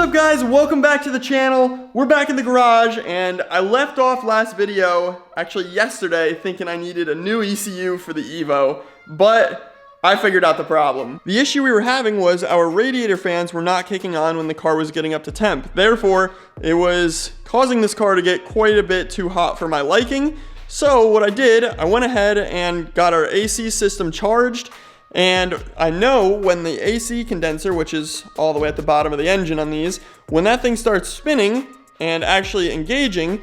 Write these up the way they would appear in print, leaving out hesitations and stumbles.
up, guys? Welcome back to the channel. We're back in the garage, and I left off last video, actually yesterday, thinking I needed a new ECU for the Evo, but I figured out the problem. The issue we were having was our radiator fans were not kicking on when the car was getting up to temp. Therefore, it was causing this car to get quite a bit too hot for my liking. So what I did, I went ahead and got our AC system charged. And I know when the AC condenser, which is all the way at the bottom of the engine on these, when that thing starts spinning and actually engaging,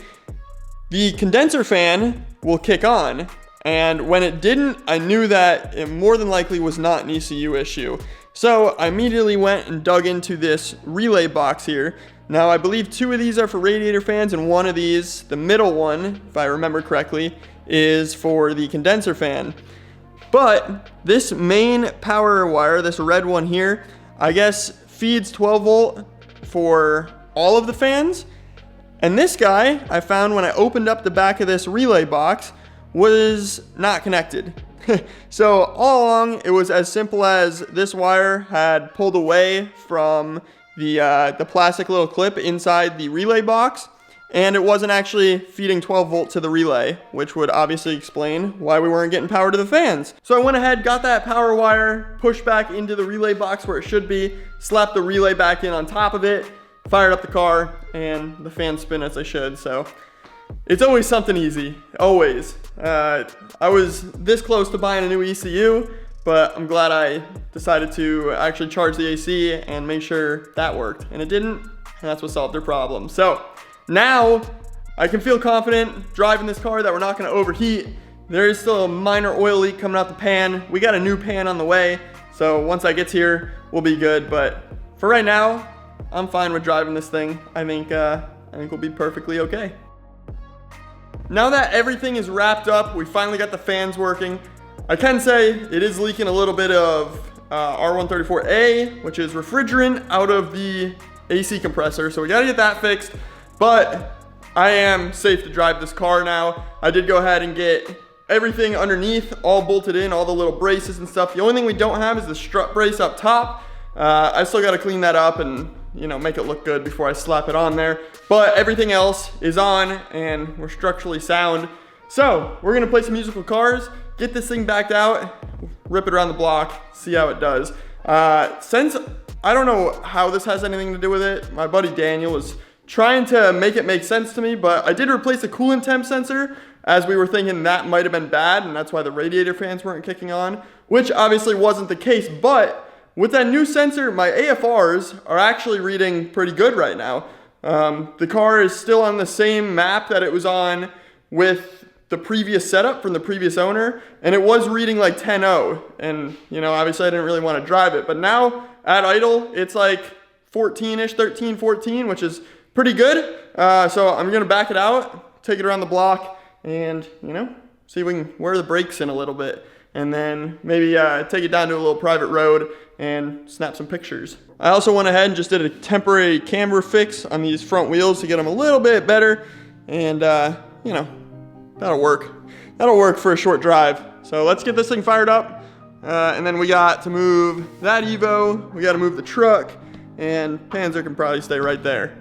the condenser fan will kick on. And when it didn't, I knew that it more than likely was not an ECU issue. So I immediately went and dug into this relay box here. Now I believe 2 of these are for radiator fans, and 1 of these, the middle one, if I remember correctly, is for the condenser fan. But this main power wire, this red one here, I guess feeds 12 volt for all of the fans. And this guy, I found when I opened up the back of this relay box, was not connected. So all along, it was as simple as this wire had pulled away from the plastic little clip inside the relay box, and it wasn't actually feeding 12 volt to the relay, which would obviously explain why we weren't getting power to the fans. So I went ahead, got that power wire, pushed back into the relay box where it should be, slapped the relay back in on top of it, fired up the car, and the fans spin as they should. So it's always something easy, always. I was this close to buying a new ECU, but I'm glad I decided to actually charge the AC and make sure that worked. And it didn't, and that's what solved their problem. So now I can feel confident driving this car that we're not going to overheat. There is still a minor oil leak coming out the pan. We got a new pan on the way, so once that gets here, we'll be good. But for right now, I'm fine with driving this thing. I think we'll be perfectly okay. Now that everything is wrapped up, we finally got the fans working. I can say it is leaking a little bit of R134A, which is refrigerant, out of the AC compressor, so we got to get that fixed. But I am safe to drive this car now. I did go ahead and get everything underneath all bolted in, all the little braces and stuff. The only thing we don't have is the strut brace up top. I still got to clean that up and, you know, make it look good before I slap it on there. But everything else is on and we're structurally sound. So we're gonna play some musical cars, get this thing backed out, rip it around the block, see how it does. Since I don't know how this has anything to do with it, my buddy Daniel was trying to make it make sense to me, but I did replace the coolant temp sensor, as we were thinking that might have been bad, and that's why the radiator fans weren't kicking on, which obviously wasn't the case. But with that new sensor, my AFRs are actually reading pretty good right now. The car is still on the same map that it was on with the previous setup from the previous owner, and it was reading like 10.0, and you know, obviously I didn't really want to drive it, but now at idle, it's like 14-ish, 13, 14, which is pretty good. So I'm gonna back it out, take it around the block, and you know, see if we can wear the brakes in a little bit, and then maybe take it down to a little private road and snap some pictures. I also went ahead and just did a temporary camber fix on these front wheels to get them a little bit better, and you know, that'll work. That'll work for a short drive. So let's get this thing fired up, and then we got to move that Evo, we got to move the truck, and Panzer can probably stay right there.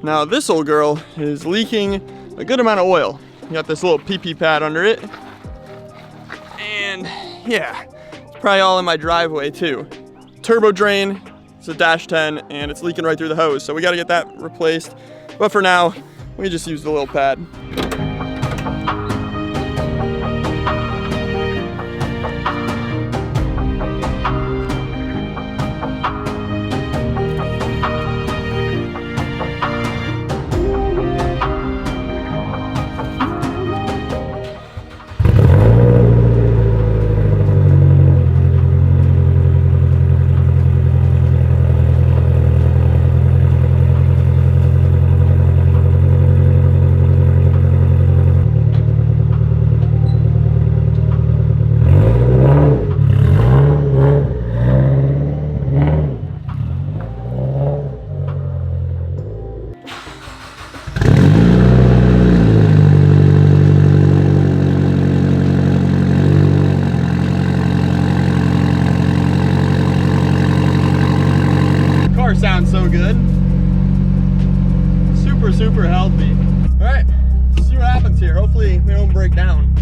Now this old girl is leaking a good amount of oil. You got this little pee-pee pad under it. And yeah, it's probably all in my driveway too. Turbo drain, it's a dash 10 and it's leaking right through the hose. So we gotta get that replaced. But for now, we just use the little pad. real good. Super, super healthy. All right, let's see what happens here. Hopefully we don't break down.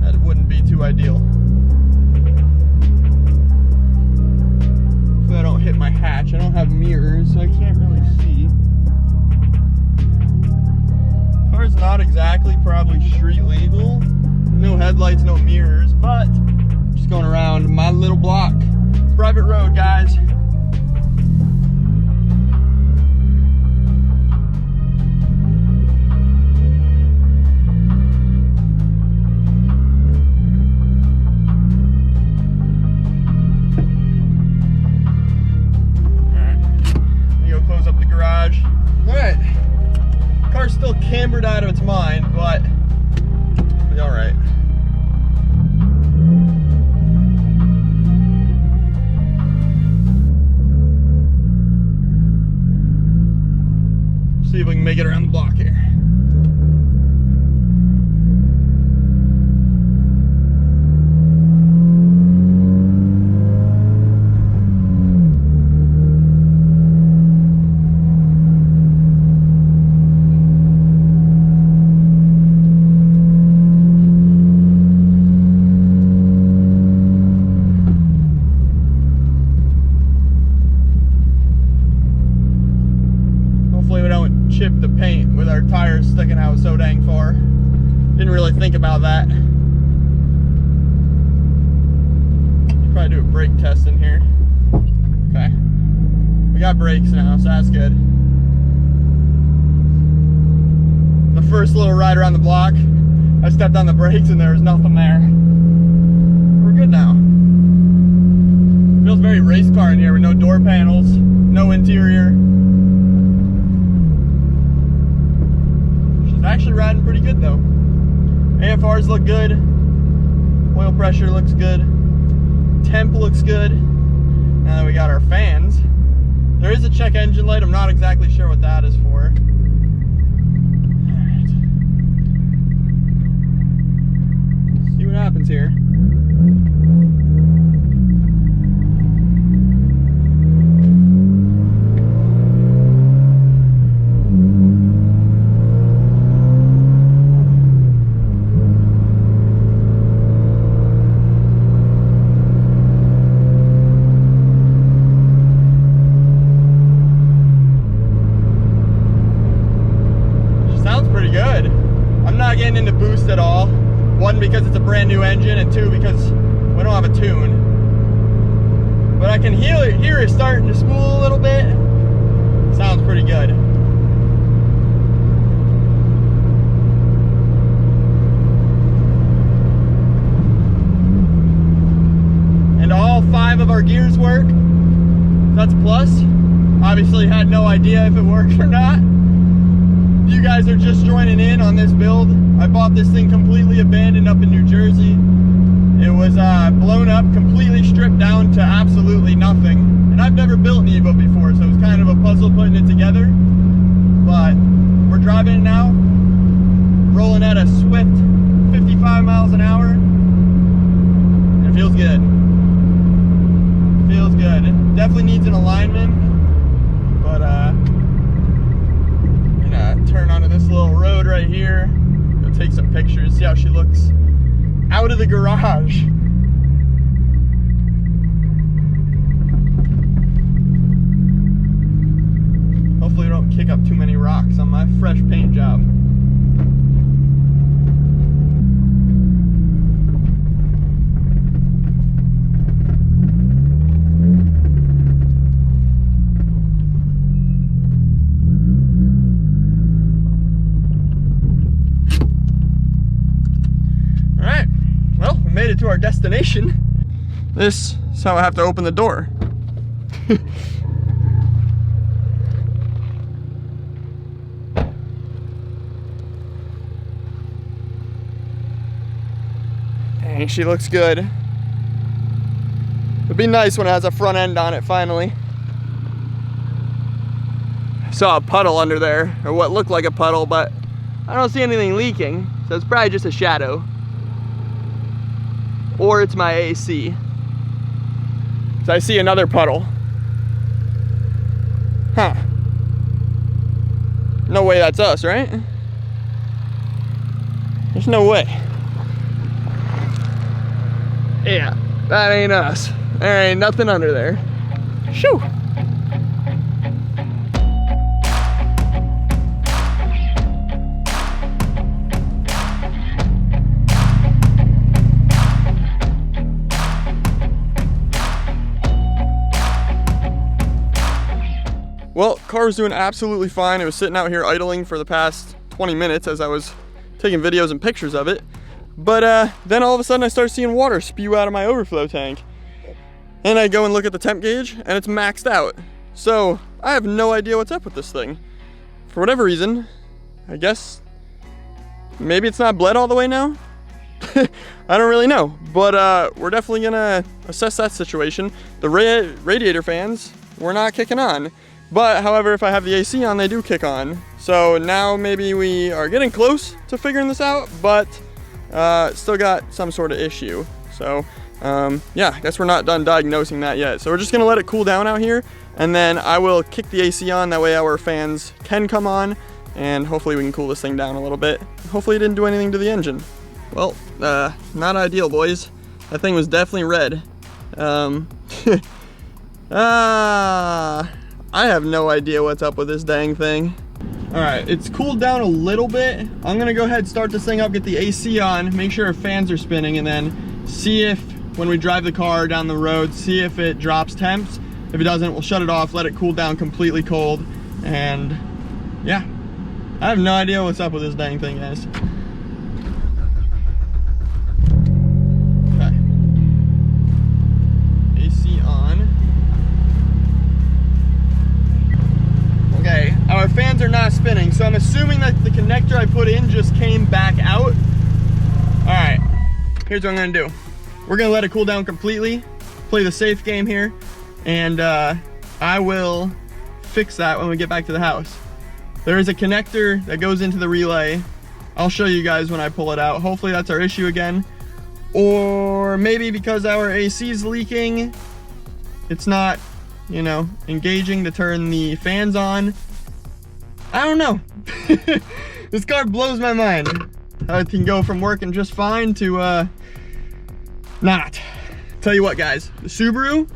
That wouldn't be too ideal. Hopefully I don't hit my hatch. I don't have mirrors, so I can't really see. Car's not exactly probably street legal. No headlights, no mirrors, but just going around my little block. Private road, guys. Close up the garage. All right, car's still cambered out of its mind, but it'll be all right. See if we can make it around the block here. Chip the paint with our tires sticking out so dang far. Didn't really think about that. Probably do a brake test in here. Okay. We got brakes now, so that's good. The first little ride around the block, I stepped on the brakes and there was nothing there. We're good now. Feels very race car in here with no door panels, no interior. Actually riding pretty good though. AFRs look good. Oil pressure looks good. Temp looks good. Now that we got our fans. There is a check engine light. I'm not exactly sure what that is for. Alright. See what happens here. Getting into boost at all. One, because it's a brand new engine, and two, because we don't have a tune. But I can hear it starting to spool a little bit. Sounds pretty good. And all 5 of our gears work. That's a plus. Obviously had no idea if it works or not. You guys are just joining in on this build. I bought this thing completely abandoned up in New Jersey. It was blown up, completely stripped down to absolutely nothing. And I've never built an Evo before, so it was kind of a puzzle putting it together. But we're driving it now, rolling at a swift 55 miles an hour. And it feels good. Feels good. It definitely needs an alignment, but turn onto this little road right here. Go take some pictures, see how she looks out of the garage. Hopefully we don't kick up too many rocks on my fresh paint job. Made it to our destination. This is how I have to open the door. Dang, she looks good. It'd be nice when it has a front end on it finally. I saw a puddle under there, or what looked like a puddle, but I don't see anything leaking, so it's probably just a shadow. Or it's my AC. So I see another puddle. Huh. No way that's us, right? There's no way. Yeah, that ain't us. There ain't nothing under there. Shoo! Well, car was doing absolutely fine. It was sitting out here idling for the past 20 minutes as I was taking videos and pictures of it. But then all of a sudden I start seeing water spew out of my overflow tank. And I go and look at the temp gauge and it's maxed out. So I have no idea what's up with this thing. For whatever reason, I guess maybe it's not bled all the way now. I don't really know, but we're definitely gonna assess that situation. The radiator fans were not kicking on. But however, if I have the AC on, they do kick on. So now maybe we are getting close to figuring this out, but still got some sort of issue. So yeah, I guess we're not done diagnosing that yet. So we're just gonna let it cool down out here, and then I will kick the AC on. That way our fans can come on, and hopefully we can cool this thing down a little bit. Hopefully it didn't do anything to the engine. Well, not ideal, boys. That thing was definitely red. I have no idea what's up with this dang thing. All right, it's cooled down a little bit. I'm gonna go ahead and start this thing up, get the AC on, make sure our fans are spinning, and then see if, when we drive the car down the road, see if it drops temps. If it doesn't, we'll shut it off, let it cool down completely cold, and yeah. I have no idea what's up with this dang thing, guys. Okay. AC on. Okay, our fans are not spinning, so I'm assuming that the connector I put in just came back out. All right, here's what I'm gonna do. We're gonna let it cool down completely, play the safe game here, and I will fix that when we get back to the house. There is a connector that goes into the relay. I'll show you guys when I pull it out. Hopefully that's our issue again. Or maybe because our AC is leaking, it's not, you know, engaging to turn the fans on. I don't know. This car blows my mind. How it can go from working just fine to not. Tell you what, guys, the Subaru,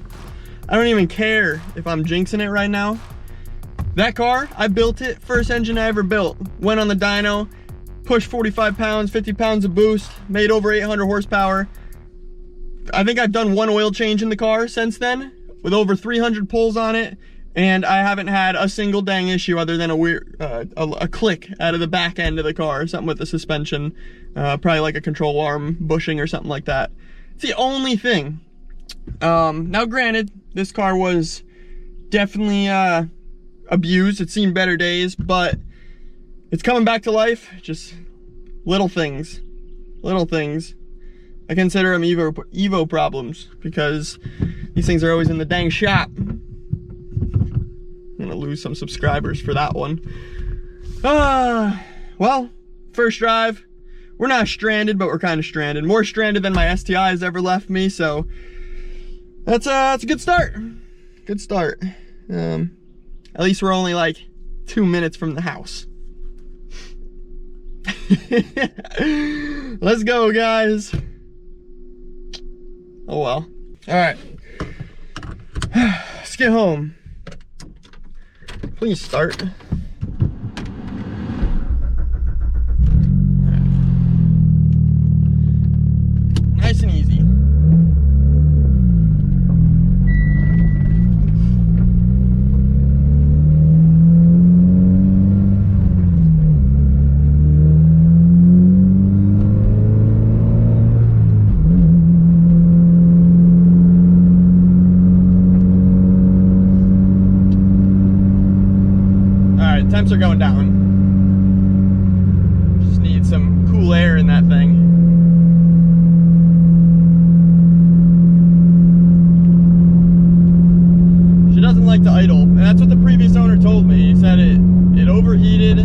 I don't even care if I'm jinxing it right now. That car, I built it, first engine I ever built. Went on the dyno, pushed 45 pounds, 50 pounds of boost, made over 800 horsepower. I think I've done one oil change in the car since then, with over 300 pulls on it, and I haven't had a single dang issue other than a weird, a click out of the back end of the car, something with the suspension, probably like a control arm bushing or something like that. It's the only thing. Now granted, this car was definitely abused. It's seen better days, but it's coming back to life. Just little things, little things. I consider them Evo problems because these things are always in the dang shop. I'm gonna lose some subscribers for that one. Well, first drive. We're not stranded, but we're kind of stranded. More stranded than my STI has ever left me, so that's a good start. Good start. At least we're only like 2 minutes from the house. Let's go, guys. Oh well. All right. Let's get home. Please start. Nice and easy. Temps are going down. Just need some cool air in that thing. She doesn't like to idle, and that's what the previous owner told me. He said it overheated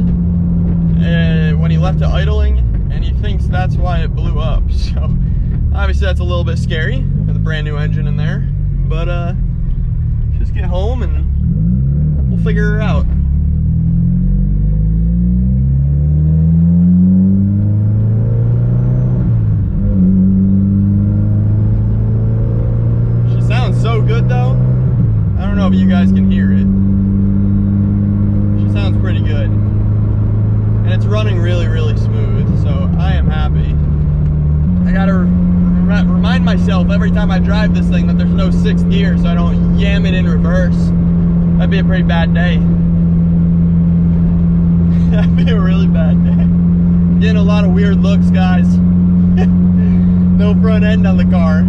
when he left it idling, and he thinks that's why it blew up. So obviously that's a little bit scary with a brand new engine in there, but just get home and we'll figure her out. of you guys can hear it. She sounds pretty good. And it's running really, really smooth, so I am happy. I gotta remind myself every time I drive this thing that there's no 6th gear so I don't yam it in reverse. That'd be a pretty bad day. That'd be a really bad day. Getting a lot of weird looks, guys. No front end on the car.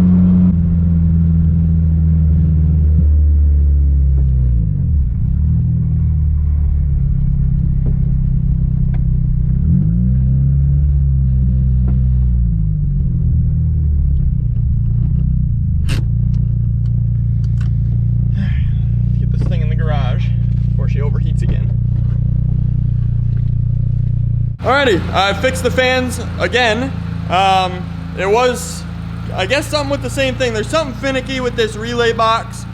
She overheats again. Alrighty, I fixed the fans again. It was, I guess, something with the same thing. There's something finicky with this relay box.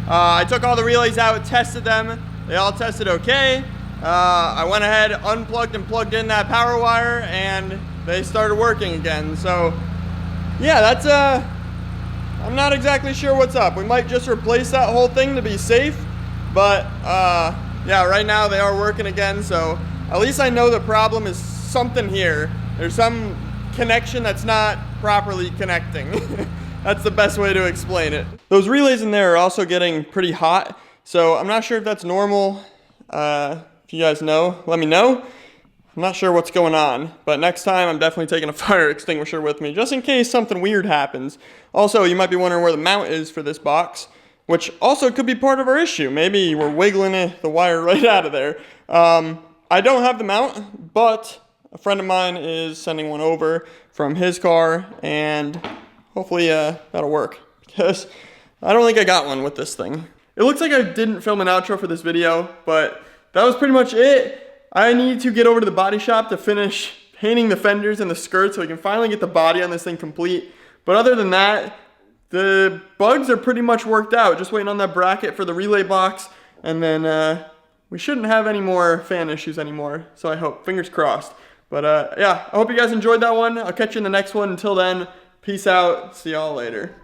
I took all the relays out, tested them. They all tested okay. I went ahead, unplugged and plugged in that power wire, and they started working again. So, yeah, that's, I'm not exactly sure what's up. We might just replace that whole thing to be safe, but, yeah, right now they are working again, so at least I know the problem is something here. There's some connection that's not properly connecting. That's the best way to explain it. Those relays in there are also getting pretty hot, so I'm not sure if that's normal. If you guys know, let me know. I'm not sure what's going on, but next time I'm definitely taking a fire extinguisher with me, just in case something weird happens. Also, you might be wondering where the mount is for this box, which also could be part of our issue. Maybe we're wiggling the wire right out of there. I don't have the mount, but a friend of mine is sending one over from his car, and hopefully that'll work, because I don't think I got one with this thing. It looks like I didn't film an outro for this video, but that was pretty much it. I need to get over to the body shop to finish painting the fenders and the skirts so we can finally get the body on this thing complete. But other than that, the bugs are pretty much worked out. Just waiting on that bracket for the relay box, and then we shouldn't have any more fan issues anymore. So I hope, fingers crossed. But yeah, I hope you guys enjoyed that one. I'll catch you in the next one. Until then, peace out. See y'all later.